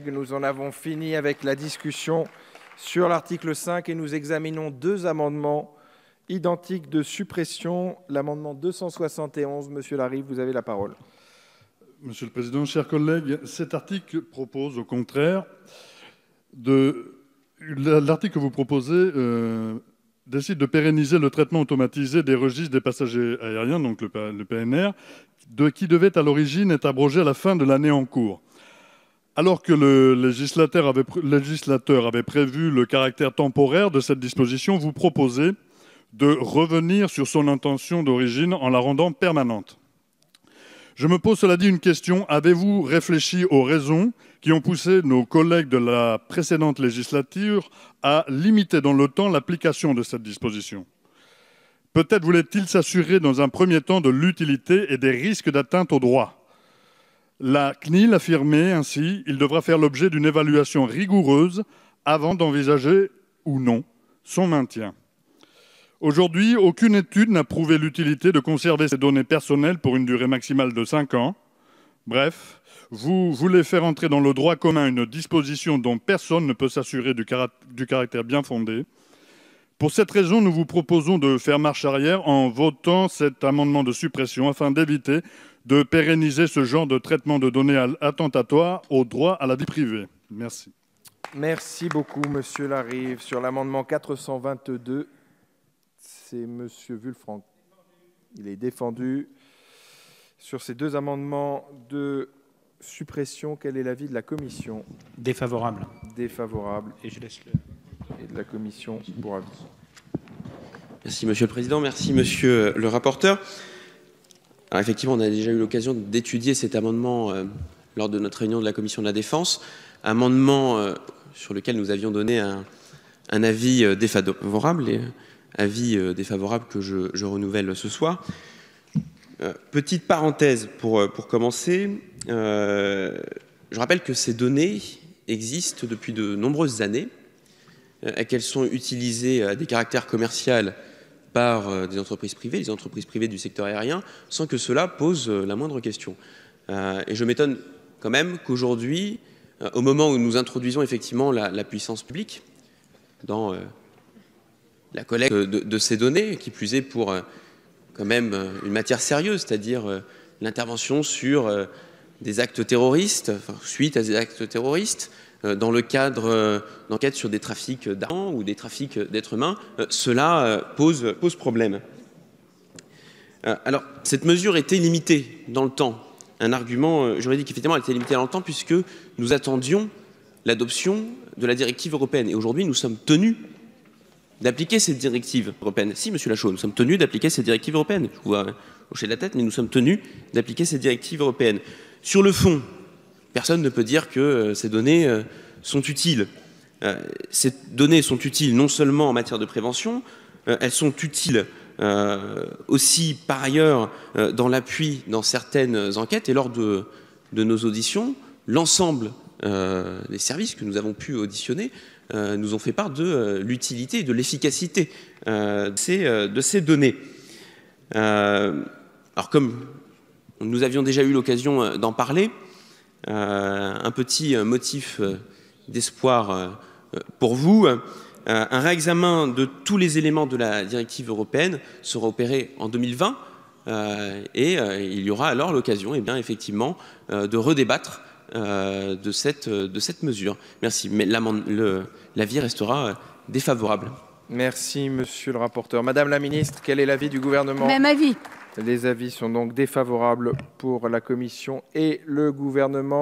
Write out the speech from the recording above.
Nous en avons fini avec la discussion sur l'article 5 et nous examinons deux amendements identiques de suppression. L'amendement 271, Monsieur Larive, vous avez la parole. Monsieur le Président, chers collègues, cet article propose au contraire l'article que vous proposez décide de pérenniser le traitement automatisé des registres des passagers aériens, donc le PNR, qui devait à l'origine être abrogé à la fin de l'année en cours. Alors que le législateur avait prévu le caractère temporaire de cette disposition, vous proposez de revenir sur son intention d'origine en la rendant permanente. Je me pose cela dit une question. Avez-vous réfléchi aux raisons qui ont poussé nos collègues de la précédente législature à limiter dans le temps l'application de cette disposition ? Peut-être voulait-il s'assurer dans un premier temps de l'utilité et des risques d'atteinte au droit. La CNIL affirmait ainsi qu'il devra faire l'objet d'une évaluation rigoureuse avant d'envisager ou non son maintien. Aujourd'hui, aucune étude n'a prouvé l'utilité de conserver ces données personnelles pour une durée maximale de 5 ans. Bref, vous voulez faire entrer dans le droit commun une disposition dont personne ne peut s'assurer du caractère bien fondé. Pour cette raison, nous vous proposons de faire marche arrière en votant cet amendement de suppression afin d'éviter de pérenniser ce genre de traitement de données attentatoire au droit à la vie privée. Merci. Merci beaucoup, Monsieur Larive. Sur l'amendement 422, c'est Monsieur Wulfranc. Il est défendu. Sur ces deux amendements de suppression, quel est l'avis de la commission ? Défavorable. Défavorable. Et je laisse le... Et de la commission pour avis. Merci Monsieur le Président, merci Monsieur le rapporteur. Alors effectivement, on a déjà eu l'occasion d'étudier cet amendement lors de notre réunion de la Commission de la Défense, amendement sur lequel nous avions donné un avis défavorable, et avis défavorable que je renouvelle ce soir. Petite parenthèse pour commencer, je rappelle que ces données existent depuis de nombreuses années, qu'elles sont utilisées à des caractères commerciaux par des entreprises privées, les entreprises privées du secteur aérien, sans que cela pose la moindre question. Et je m'étonne quand même qu'aujourd'hui, au moment où nous introduisons effectivement la puissance publique dans la collecte de ces données, qui plus est pour quand même une matière sérieuse, c'est-à-dire l'intervention sur des actes terroristes, enfin, suite à des actes terroristes, dans le cadre d'enquêtes sur des trafics d'armes ou des trafics d'êtres humains, cela pose problème. Alors, cette mesure était limitée dans le temps. Un argument juridique, effectivement, elle était limitée dans le temps puisque nous attendions l'adoption de la directive européenne. Et aujourd'hui, nous sommes tenus d'appliquer cette directive européenne. Si, Monsieur Lachaud, nous sommes tenus d'appliquer cette directive européenne. Je vous vois hocher la tête, mais nous sommes tenus d'appliquer cette directive européenne. Sur le fond, personne ne peut dire que ces données sont utiles. Ces données sont utiles non seulement en matière de prévention, elles sont utiles aussi par ailleurs dans l'appui dans certaines enquêtes. Et lors de nos auditions, l'ensemble des services que nous avons pu auditionner nous ont fait part de l'utilité et de l'efficacité de ces données. Alors comme nous avions déjà eu l'occasion d'en parler, un petit motif d'espoir pour vous. Un réexamen de tous les éléments de la directive européenne sera opéré en 2020 et il y aura alors l'occasion, effectivement, de redébattre de cette mesure. Merci, mais l'avis restera défavorable. Merci, Monsieur le rapporteur. Madame la Ministre, quel est l'avis du gouvernement ? Même avis. Les avis sont donc défavorables pour la Commission et le gouvernement.